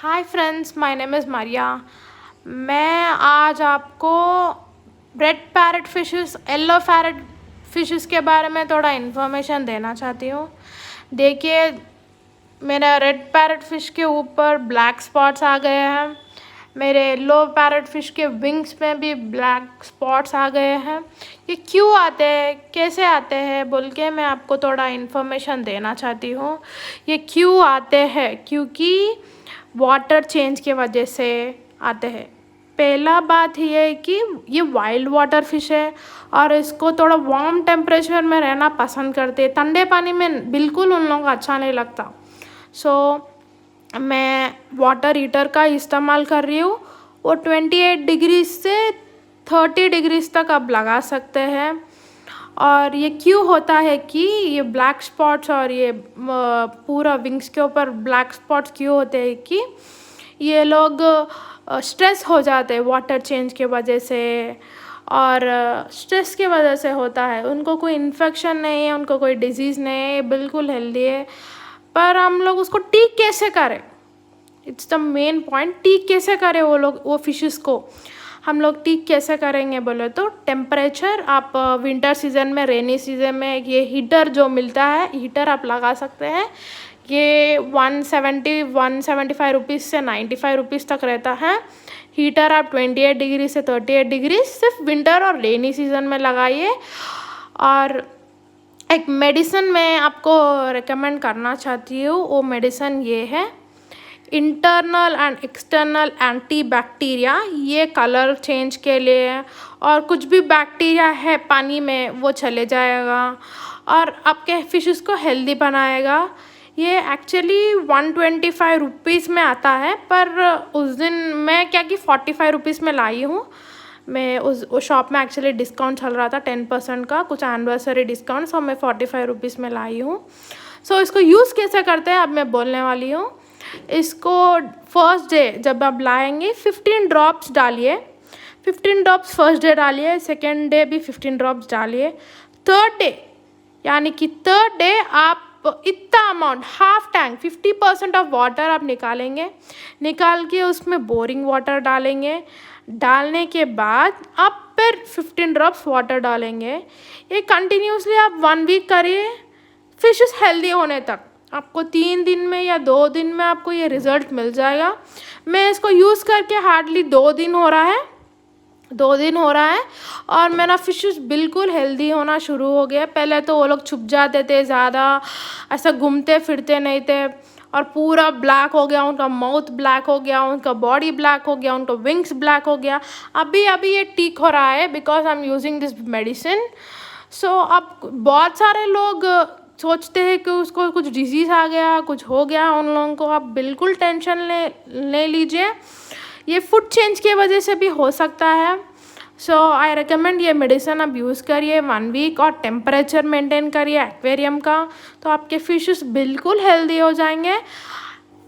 Hi friends, my name is Maria. मैं आज आपको red parrot fishes, yellow parrot fishes के बारे में थोड़ा इन्फॉर्मेशन देना चाहती हूँ। देखिए, मेरा रेड पैरट फिश के ऊपर ब्लैक स्पॉट्स आ गए हैं। मेरे येलो पैरट फिश के विंग्स में भी ब्लैक स्पॉट्स आ गए हैं। ये क्यों आते हैं, कैसे आते हैं बोल के मैं आपको थोड़ा इन्फॉर्मेशन देना चाहती हूँ। ये क्यों आते हैं? क्योंकि वाटर चेंज की वजह से आते हैं। पहला बात ये है कि ये वाइल्ड वाटर फिश है और इसको थोड़ा वार्म टेम्परेचर में रहना पसंद करते हैं। ठंडे पानी में बिल्कुल उन लोगों को अच्छा नहीं लगता। मैं वाटर हीटर का इस्तेमाल कर रही हूँ। वो 28 डिग्री से 30 डिग्रीज तक आप लगा सकते हैं। और ये क्यों होता है कि ये ब्लैक स्पॉट्स और ये पूरा विंग्स के ऊपर ब्लैक स्पॉट्स क्यों होते हैं कि ये लोग स्ट्रेस हो जाते हैं वाटर चेंज के वजह से। और स्ट्रेस की वजह से होता है। उनको कोई इन्फेक्शन नहीं है, उनको कोई डिजीज़ नहीं है, बिल्कुल हेल्दी है। पर हम लोग उसको ठीक कैसे करें? It's the main point. ठीक कैसे करें वो फिशेस को हम लोग ठीक कैसे करेंगे बोले तो टेम्परेचर आप विंटर सीज़न में, रेनी सीज़न में ये हीटर जो मिलता है, हीटर आप लगा सकते हैं। ये 175 रुपीज़ से 95 रुपीज़ तक रहता है। हीटर आप 28 डिग्री से 38 डिग्री सिर्फ विंटर और रेनी सीज़न में लगाइए। और एक मेडिसिन मैं आपको रेकमेंड करना चाहती हूँ। वो मेडिसिन ये है, internal and external anti bacteria. ये कलर चेंज के लिए और कुछ भी बैक्टीरिया है पानी में वो चले जाएगा और आपके फिशेस को हेल्दी बनाएगा। ये एक्चुअली 125 रुपीज़ में आता है, पर उस दिन मैं क्या कि 45 रुपीज़ में लाई हूँ। मैं उस शॉप में एक्चुअली डिस्काउंट चल रहा था 10% का, कुछ एनिवर्सरी डिस्काउंट, सो मैं 45 रुपीज़ में लाई हूँ। इसको यूज़ कैसे करते हैं अब मैं बोलने वाली हूँ। इसको फर्स्ट डे जब आप लाएंगे 15 ड्रॉप्स डालिए। 15 ड्रॉप्स फर्स्ट डे डालिए, सेकेंड डे भी 15 ड्रॉप्स डालिए। थर्ड डे यानी कि थर्ड डे आप इतना amount, half tank 50% of water आप निकालेंगे। निकाल के उसमें बोरिंग वाटर डालेंगे। डालने के बाद आप फिर 15 ड्रॉप्स वाटर डालेंगे। ये कंटिन्यूसली आप 1 वीक करिए, फिशेस हेल्दी होने तक। आपको 3 दिन में या 2 दिन में आपको ये रिज़ल्ट मिल जाएगा। मैं इसको यूज़ करके हार्डली 2 दिन हो रहा है और मेरा फिशेस बिल्कुल हेल्दी होना शुरू हो गया। पहले तो वो लोग छुप जाते थे, ज़्यादा ऐसा घूमते फिरते नहीं थे और पूरा ब्लैक हो गया, उनका माउथ ब्लैक हो गया, उनका बॉडी ब्लैक हो गया, उनका विंग्स ब्लैक हो गया। अभी ये ठीक हो रहा है because I am using this medicine. अब बहुत सारे लोग सोचते हैं कि उसको कुछ डिजीज़ आ गया, कुछ हो गया। उन लोगों को आप बिल्कुल टेंशन ले लीजिए। ये फूड चेंज की वजह से भी हो सकता है। आई रिकमेंड ये मेडिसिन आप यूज़ करिए 1 वीक और टेम्परेचर मेंटेन करिए एक्वेरियम का, तो आपके फिशेस बिल्कुल हेल्दी हो जाएंगे।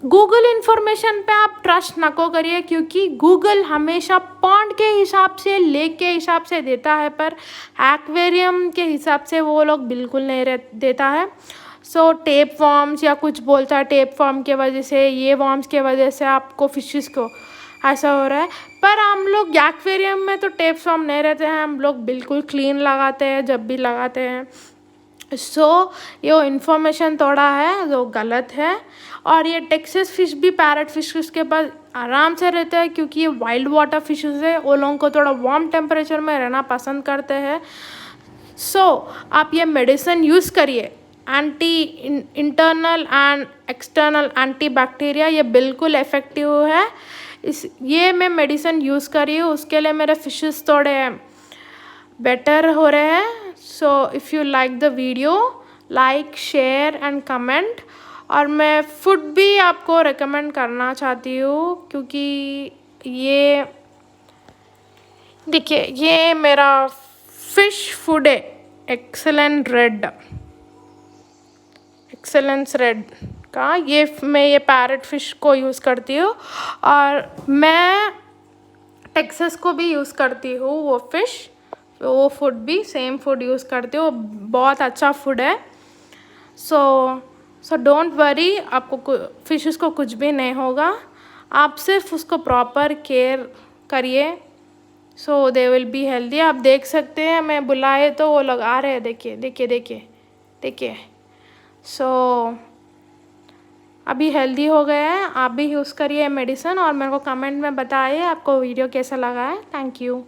गूगल इन्फॉर्मेशन पे आप ट्रस्ट ना को करिए, क्योंकि गूगल हमेशा पॉन्ड के हिसाब से, लेक के हिसाब से देता है, पर एक्वेरियम के हिसाब से वो लोग बिल्कुल नहीं देता है। टेप वॉर्म्स या कुछ बोलता है, टेप वॉर्म के वजह से, ये वॉर्म्स के वजह से आपको फिशेस को ऐसा हो रहा है। पर हम लोग एक्वेरियम में तो टेप वॉर्म नहीं रहते हैं, हम लोग बिल्कुल क्लीन लगाते हैं जब भी लगाते हैं। ये इन्फॉर्मेशन थोड़ा है जो गलत है। और ये टेक्सास फिश भी पैरट फिश के पास आराम से रहते हैं, क्योंकि ये वाइल्ड वाटर फिशेस है। वो लोगों को थोड़ा वार्म टेम्परेचर में रहना पसंद करते हैं। आप ये मेडिसिन यूज़ करिए, internal and external anti bacteria. ये बिल्कुल इफ़ेक्टिव है। ये मैं मेडिसिन यूज़ करी हूँ, उसके लिए मेरे फिशेस थोड़े बेटर हो रहे हैं। If you like the video, like, share and comment. और मैं फूड भी आपको रेकमेंड करना चाहती हूँ, क्योंकि ये देखिए, ये मेरा फिश फूड है, एक्सेलेंस रेड का। मैं ये पैरट फिश को यूज़ करती हूँ और मैं टेक्सास को भी यूज़ करती हूँ। वो फूड भी सेम फूड यूज़ करती हूँ, बहुत अच्छा फूड है। सो डोंट वरी, आपको फिशेस को कुछ भी नहीं होगा। आप सिर्फ उसको प्रॉपर केयर करिए, सो दे विल बी हेल्दी। आप देख सकते हैं मैं बुलाए तो वो लोग आ रहे हैं, देखिए देखिए देखिए देखिए। सो अभी हेल्दी हो गए हैं। आप भी यूज़ करिए मेडिसिन और मेरे को कमेंट में बताइए आपको वीडियो कैसा लगा है। Thank you.